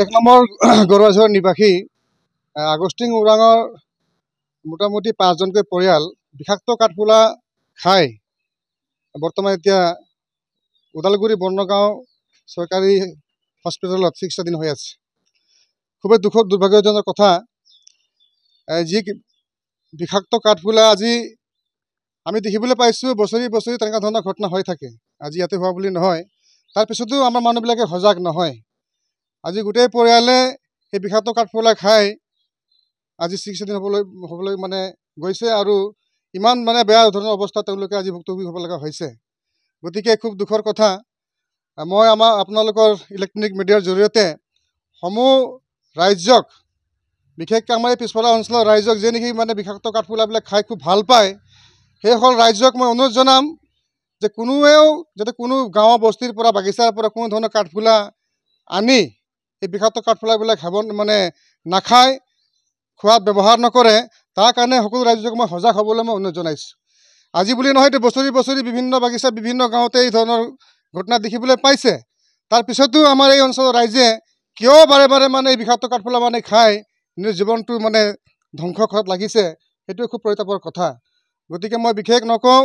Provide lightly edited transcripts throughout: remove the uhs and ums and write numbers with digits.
এক নম্বৰ গৰুৱাঝৰ নিবাসী আগষ্টিন ওৰাঙৰ মোটামুটি 5জনকৈ পৰিয়াল বিষাক্ত কাঠফুলা খাই বৰ্তমান এতিয়া ওদালগুৰি বৰ্ণগাঁও চৰকাৰী হস্পিটেলত চিকিৎসাধীন হৈ আছে। খুবেই দুৰ্ভাগ্যজনক কথা, যি বিষাক্ত কাঠফুলা আজি আমি দেখিবলৈ পাইছোঁ বছৰি বছৰি তেনেকুৱা ধৰণৰ ঘটনা হৈ থাকে। আজি ইয়াতে হোৱা বুলি নহয়, তাৰপিছতো আমাৰ মানুহবিলাকে সজাগ নহয়। আজি গোটেই পৰিয়ালে সেই বিষাক্ত কাঠফুলা খাই আজি চিকিৎসাধীন হ'বলৈ মানে গৈছে আৰু ইমান মানে বেয়া ধৰণৰ অৱস্থা তেওঁলোকে আজি ভুক্তভোগী হ'ব লগা হৈছে। গতিকে খুব দুখৰ কথা। মই আপোনালোকৰ ইলেক্ট্ৰনিক মিডিয়াৰ জৰিয়তে সমূহ ৰাইজক, বিশেষকৈ আমাৰ এই পিছফালে অঞ্চলৰ ৰাইজক যে নেকি মানে বিষাক্ত কাঠফুলাবিলাক খাই খুব ভাল পায়, সেইসকল ৰাইজক মই অনুৰোধ জনাম যে কোনোৱেও যাতে কোনো গাঁৱৰ বস্তিৰ পৰা বাগিচাৰ পৰা কোনো ধৰণৰ কাঠফুলা আনি এই বিষাক্ত কাঠফুলাবিলাক নাখায়, খোৱাত ব্যৱহাৰ নকৰে। তাৰ কাৰণে সকলো ৰাইজক মই সজাগ হ'বলৈ মই অনুৰোধ জনাইছোঁ। আজি বুলি নহয়, বছৰি বছৰি বিভিন্ন বাগিচা বিভিন্ন গাঁৱতে এই ধৰণৰ ঘটনা দেখিবলৈ পাইছে। তাৰপিছতো আমাৰ এই অঞ্চলৰ ৰাইজে কিয় বাৰে বাৰে এই বিষাক্ত কাঠফুলা খাই নিজৰ জীৱনটো ধ্বংস কৰাত লাগিছে, সেইটোৱে খুব পৰিতাপৰ কথা। গতিকে মই বিশেষ নকওঁ,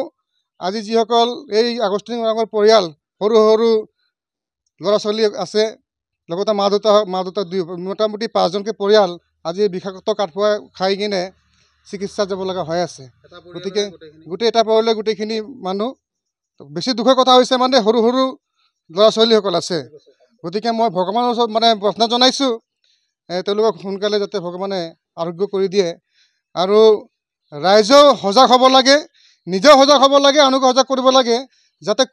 আজি যিসকল এই আগষ্টিন ওৰাঙৰ পৰিয়াল, সৰু সৰু ল'ৰা ছোৱালী আছে, লগতে মা দেউতা মোটামুটি 5জনকৈ পৰিয়াল আজি বিষাক্ত কাঠফুলা খাই কিনে চিকিৎসাত যাব লগা হৈ আছে। গতিকে গোটেই এটা পৰিয়ালৰ গোটেইখিনি মানুহ, বেছি দুখৰ কথা হৈছে সৰু সৰু ল'ৰা ছোৱালীসকল আছে। গতিকে মই ভগৱানৰ ওচৰত প্ৰাৰ্থনা জনাইছোঁ, তেওঁলোকক সোনকালে যাতে ভগৱানে আৰোগ্য কৰি দিয়ে। আৰু ৰাইজেও সজাগ হ'ব লাগে, নিজেও সজাগ হ'ব লাগে, আনকো সজাগ কৰিব লাগে, যাতে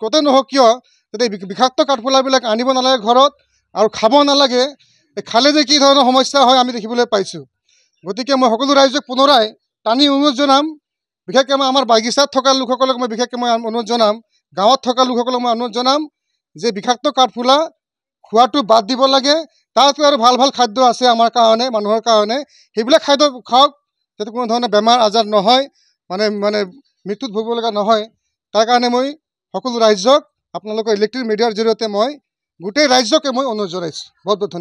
ক'তে নহওক কিয় যাতে বিষাক্ত কাঠফুলাবিলাক আনিব নালাগে ঘৰত আৰু খাব নালাগে। খালে যে কি ধৰণৰ সমস্যা হয় আমি দেখিবলৈ পাইছোঁ। গতিকে মই সকলো ৰাইজক পুনৰাই টানি অনুৰোধ জনাম, বিশেষকৈ আমাৰ বাগিচাত থকা লোকসকলক মই অনুৰোধ জনাম, গাঁৱত থকা লোকসকলক মই অনুৰোধ জনাম যে বিষাক্ত কাঠফুলা খোৱাটো বাদ দিব লাগে। তাতকৈ আৰু ভাল ভাল খাদ্য আছে আমাৰ কাৰণে, মানুহৰ কাৰণে, সেইবিলাক খাদ্য খাওক, যাতে কোনো ধৰণৰ বেমাৰ আজাৰ নহয়, মৃত্যুত ভুগিব লগা নহয়। তাৰ কাৰণে মই সকলো ৰাইজক আপোনালোকৰ ইলেক্ট্ৰনিক মিডিয়াৰ জৰিয়তে মই গোটেই ৰাইজকে মই অনুৰোধ জনাইছোঁ। বহুত বহুত ধন্যবাদ।